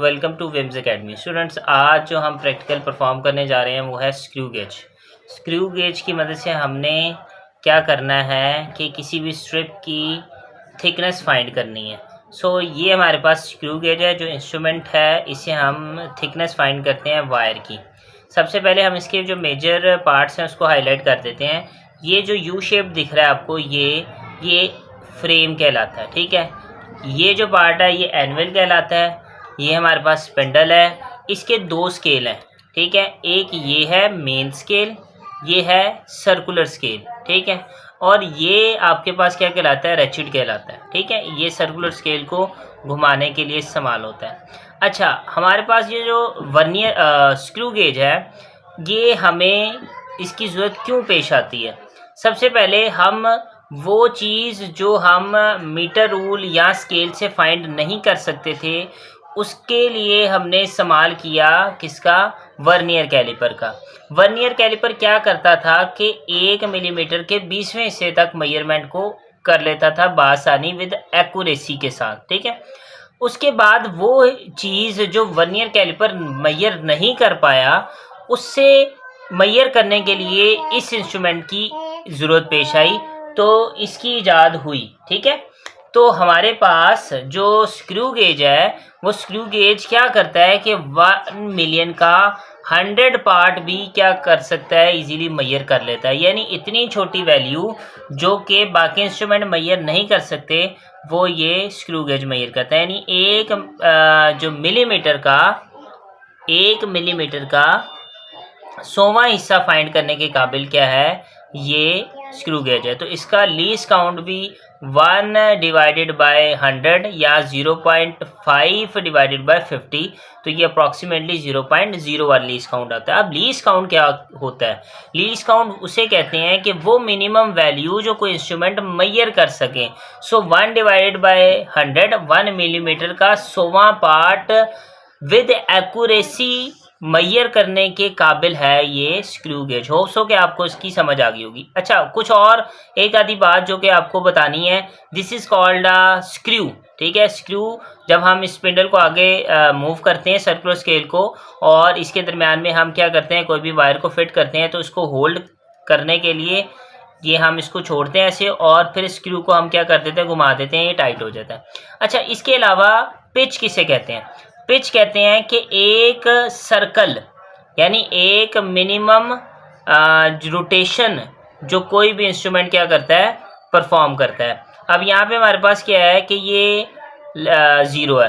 Welcome to Vims academy. Students, आज जो हम प्रैक्टिकल परफॉर्म करने जा रहे हैं वो है स्क्रू गेज। स्क्रू गेज की मदद से हमने क्या करना है कि किसी भी स्ट्रिप की थिकनेस फाइंड करनी है। ये हमारे पास स्क्रू गेज है, जो इंस्ट्रूमेंट है, इसे हम थिकनेस फाइंड करते हैं वायर की। सबसे पहले हम इसके जो मेजर पार्ट्स हैं उसको हाईलाइट कर देते हैं। ये जो यू शेप दिख रहा है आपको, ये फ्रेम कहलाता है। ठीक है, ये जो पार्ट है ये एनवल कहलाता है। ये हमारे पास स्पिंडल है। इसके दो स्केल हैं। ठीक है, एक ये है मेन स्केल, ये है सर्कुलर स्केल। ठीक है, और ये आपके पास क्या कहलाता है, रेचिड कहलाता है। ठीक है, ये सर्कुलर स्केल को घुमाने के लिए इस्तेमाल होता है। अच्छा, हमारे पास ये जो वर्नियर स्क्रू गेज है, ये हमें इसकी ज़रूरत क्यों पेश आती है? सबसे पहले हम वो चीज़ जो हम मीटर रूल या स्केल से फाइंड नहीं कर सकते थे, उसके लिए हमने इस्तेमाल किया किसका? वर्नियर कैलिपर का। वर्नियर कैलिपर क्या करता था कि 1 मिलीमीटर के 20वें हिस्से तक मेजरमेंट को कर लेता था बासानी विद एक्यूरेसी के साथ। ठीक है, उसके बाद वो चीज़ जो वर्नियर कैलिपर मेजर नहीं कर पाया, उससे मेजर करने के लिए इस इंस्ट्रूमेंट की ज़रूरत पेश आई, तो इसकी इजाद हुई। ठीक है, तो हमारे पास जो स्क्रू गेज है, वो स्क्रू गेज क्या करता है कि 1 मिलियन का 100 पार्ट भी क्या कर सकता है, इजीली मेजर कर लेता है। यानी इतनी छोटी वैल्यू जो कि बाकी इंस्ट्रूमेंट मेजर नहीं कर सकते, वो ये स्क्रू गेज मेजर करता है। यानी जो एक मिलीमीटर का 100वां हिस्सा फाइंड करने के काबिल क्या है, ये स्क्रू गेज है। तो इसका लीस्ट काउंट भी 1 डिवाइडेड बाय 100 या 0.5 डिवाइडेड बाय 50, तो ये अप्रॉक्सीमेटली 0.01 लीस्ट काउंट आता है। अब लीस्ट काउंट क्या होता है? लीस्ट काउंट उसे कहते हैं कि वो मिनिमम वैल्यू जो कोई इंस्ट्रूमेंट मेजर कर सके। 1 डिवाइडेड बाय 100, 1 मिलीमीटर का 100वां पार्ट विद एक्यूरेसी मेजर करने के काबिल है ये स्क्रू गेज। होप सो कि आपको इसकी समझ आ गई होगी। अच्छा, कुछ और एक आधी बात जो कि आपको बतानी है। This is called a screw. ठीक है, स्क्रू जब हम स्पिंडल को आगे मूव करते हैं सर्कुलर स्केल को, और इसके दरम्यान में हम क्या करते हैं, कोई भी वायर को फिट करते हैं, तो इसको होल्ड करने के लिए ये हम इसको छोड़ते हैं ऐसे, और फिर स्क्रू को हम क्या कर देते हैं, घुमा देते हैं, ये टाइट हो जाता है। अच्छा, इसके अलावा पिच किसे कहते हैं? पिच कहते हैं कि एक सर्कल, यानी एक मिनिमम रोटेशन जो कोई भी इंस्ट्रूमेंट क्या करता है, परफॉर्म करता है। अब यहाँ पे हमारे पास क्या है कि ये 0 है।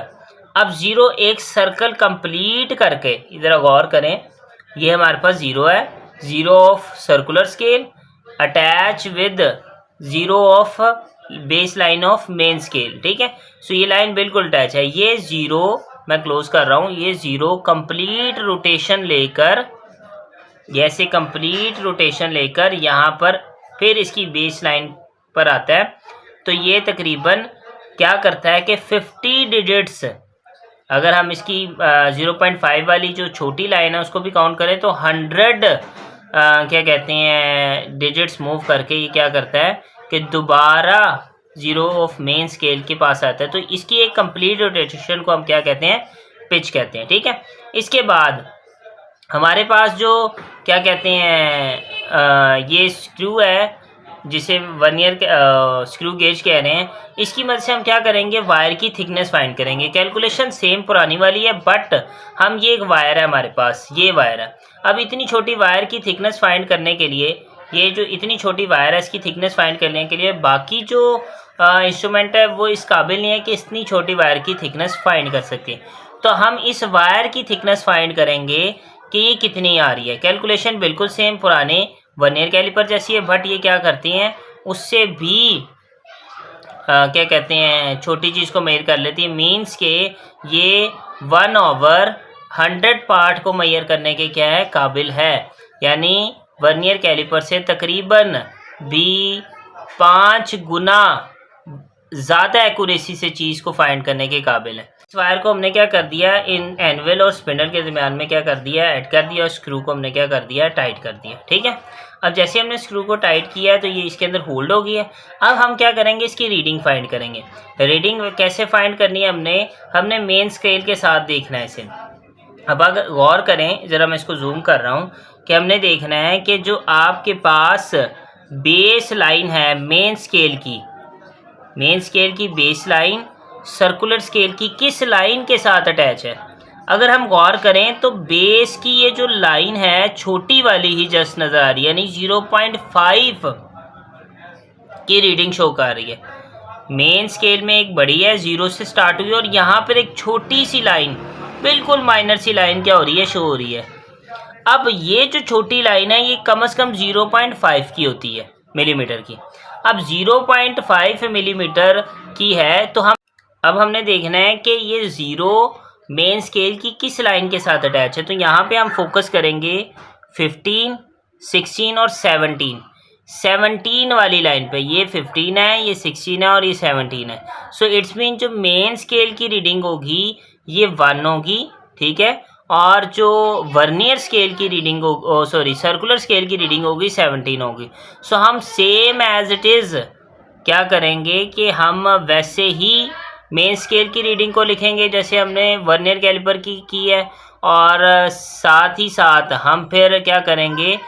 अब 0 एक सर्कल कंप्लीट करके, इधर गौर करें, ये हमारे पास 0 है। 0 of circular scale attach with 0 of base line of main scale. ठीक है, ये लाइन बिल्कुल अटैच है। ये 0 मैं क्लोज कर रहा हूँ, ये 0 कंप्लीट रोटेशन लेकर, जैसे कंप्लीट रोटेशन लेकर यहाँ पर फिर इसकी बेस लाइन पर आता है, तो ये तकरीबन क्या करता है कि 50 डिजिट्स, अगर हम इसकी 0.5 वाली जो छोटी लाइन है उसको भी काउंट करें, तो 100 क्या कहते हैं डिजिट्स मूव करके ये क्या करता है कि दोबारा 0 ऑफ मेन स्केल के पास आता है। तो इसकी एक कंप्लीट रोटेशन को हम क्या कहते हैं, पिच कहते हैं। ठीक है, इसके बाद हमारे पास जो क्या कहते हैं ये स्क्रू है, जिसे वर्नियर स्क्रू गेज कह रहे हैं, इसकी मदद से हम क्या करेंगे, वायर की थिकनेस फाइंड करेंगे। कैलकुलेशन सेम पुरानी वाली है, बट हम ये एक वायर है हमारे पास, ये वायर है। अब इतनी छोटी वायर की थिकनेस फाइंड करने के लिए, ये जो इतनी छोटी वायर है इसकी थिकनेस फाइंड करने के लिए बाकी जो इंस्ट्रूमेंट है वो इस काबिल नहीं है कि इतनी छोटी वायर की थिकनेस फाइंड कर सके। तो हम इस वायर की थिकनेस फाइंड करेंगे कि ये कितनी आ रही है। कैलकुलेशन बिल्कुल सेम पुराने वर्नियर कैलिपर जैसी है, बट ये क्या करती हैं, उससे भी क्या कहते हैं, छोटी चीज़ को मेजर कर लेती है। मीन्स के ये 1/100 पार्ट को मेजर करने के क्या है, काबिल है। यानी वर्नियर कैलिपर से तकरीबन भी 5 गुना ज़्यादा एक्यूरेसी से चीज़ को फाइंड करने के काबिल है। इस वायर को हमने क्या कर दिया, इन एनवल और स्पिंडल के दरमियान में क्या कर दिया, ऐड कर दिया, और स्क्रू को हमने क्या कर दिया, टाइट कर दिया। ठीक है, अब जैसे हमने स्क्रू को टाइट किया है तो ये इसके अंदर होल्ड हो गई है। अब हम क्या करेंगे, इसकी रीडिंग फाइंड करेंगे। रीडिंग कैसे फाइंड करनी है, हमने मेन स्केल के साथ देखना है इसे। अब अगर गौर करें, ज़रा मैं इसको जूम कर रहा हूँ, कि हमने देखना है कि जो आपके पास बेस लाइन है मेन स्केल की बेस लाइन सर्कुलर स्केल की किस लाइन के साथ अटैच है। अगर हम गौर करें तो बेस की ये जो लाइन है छोटी वाली ही जस्ट नज़र आ रही है, यानी 0.5 की रीडिंग शो कर रही है। मेन स्केल में एक बड़ी है, 0 से स्टार्ट हुई, और यहाँ पर एक छोटी सी लाइन, बिल्कुल माइनर सी लाइन क्या हो रही है, शो हो रही है। अब ये जो छोटी लाइन है ये कम से कम 0.5 की होती है, मिलीमीटर की। अब 0.5 मिलीमीटर की है तो हमने देखना है कि ये 0 मेन स्केल की किस लाइन के साथ अटैच है। तो यहाँ पे हम फोकस करेंगे 15, 16 और 17 वाली लाइन पे। ये 15 है, ये 16 है और ये 17 है। सो इट्स मीन जो मेन स्केल की रीडिंग होगी ये 1 होगी, ठीक है, और जो वर्नियर स्केल की रीडिंग सर्कुलर स्केल की रीडिंग होगी 17 होगी। सो हम सेम एज इट इज़ क्या करेंगे कि हम वैसे ही मेन स्केल की रीडिंग को लिखेंगे जैसे हमने वर्नियर कैलिपर की है, और साथ ही साथ हम फिर क्या करेंगे,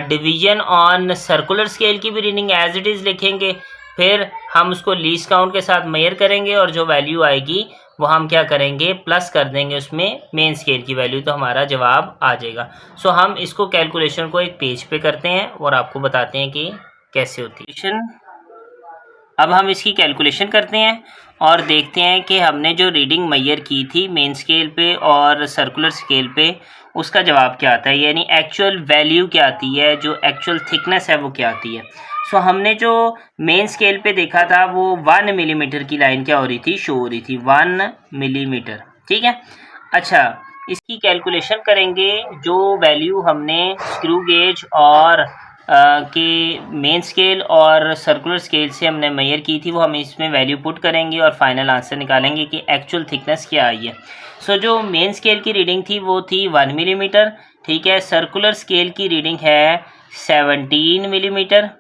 डिवीजन ऑन सर्कुलर स्केल की भी रीडिंग एज इट इज़ लिखेंगे। फिर हम उसको लीस्ट काउंट के साथ मेजर करेंगे और जो वैल्यू आएगी वो हम क्या करेंगे, प्लस कर देंगे उसमें मेन स्केल की वैल्यू, तो हमारा जवाब आ जाएगा। सो हम इसको कैलकुलेशन को एक पेज पे करते हैं और आपको बताते हैं कि कैसे होती है। अब हम इसकी कैलकुलेशन करते हैं और देखते हैं कि हमने जो रीडिंग मेजर की थी मेन स्केल पे और सर्कुलर स्केल पे उसका जवाब क्या आता है, यानी एक्चुअल वैल्यू क्या आती है, जो एक्चुअल थिकनेस है वो क्या आती है। सो हमने जो मेन स्केल पे देखा था वो 1 मिलीमीटर की लाइन क्या हो रही थी, शो हो रही थी 1 मिलीमीटर, ठीक है। अच्छा, इसकी कैलकुलेशन करेंगे। जो वैल्यू हमने स्क्रू गेज और के मेन स्केल और सर्कुलर स्केल से हमने मेजर की थी वो हम इसमें वैल्यू पुट करेंगे और फाइनल आंसर निकालेंगे कि एक्चुअल थिकनेस क्या आई है। सो जो मेन स्केल की रीडिंग थी वो थी 1 मिलीमीटर, ठीक है। सर्कुलर स्केल की रीडिंग है 17 मिलीमीटर।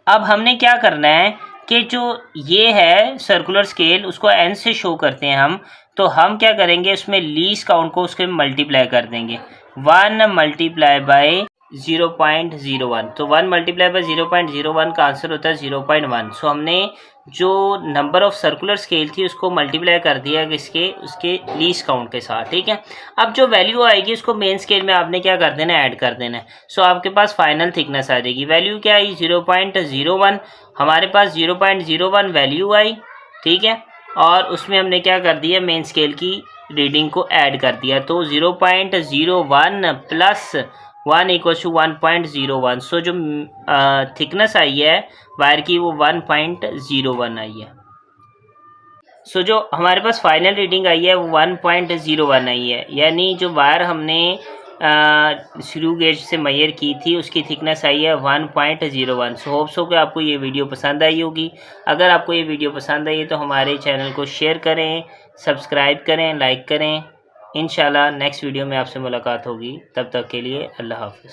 अब हमने क्या करना है कि जो ये है सर्कुलर स्केल उसको n से शो करते हैं हम, तो हम क्या करेंगे, उसमें लीस्ट काउंट को उसके मल्टीप्लाई कर देंगे। 1 मल्टीप्लाई बाय 0.01, तो 1 मल्टीप्लाई बाय 0.01 का आंसर होता है 0.1। सो हमने जो नंबर ऑफ सर्कुलर स्केल थी उसको मल्टीप्लाई कर दिया उसके लीस्ट काउंट के साथ, ठीक है। अब जो वैल्यू आएगी उसको मेन स्केल में आपने क्या कर देना है, ऐड कर देना है। सो आपके पास फाइनल थिकनेस आ जाएगी। वैल्यू क्या आई, 0.01। हमारे पास 0.01 वैल्यू आई, ठीक है, और उसमें हमने क्या कर दिया, मेन स्केल की रीडिंग को ऐड कर दिया। तो 0.01 प्लस 1 इक्वल टू 1.01। सो जो थिकनेस आई है वायर की वो 1.01 आई है। सो जो हमारे पास फाइनल रीडिंग आई है वो 1.01 आई है, यानी जो वायर हमने स्क्रू गेज से मेजर की थी उसकी थिकनेस आई है 1.01। सो होप्स हो कि आपको ये वीडियो पसंद आई होगी। अगर आपको ये वीडियो पसंद आई है तो हमारे चैनल को शेयर करें, सब्सक्राइब करें, लाइक करें। इंशाल्लाह नेक्स्ट वीडियो में आपसे मुलाकात होगी। तब तक के लिए अल्लाह हाफ़िज़।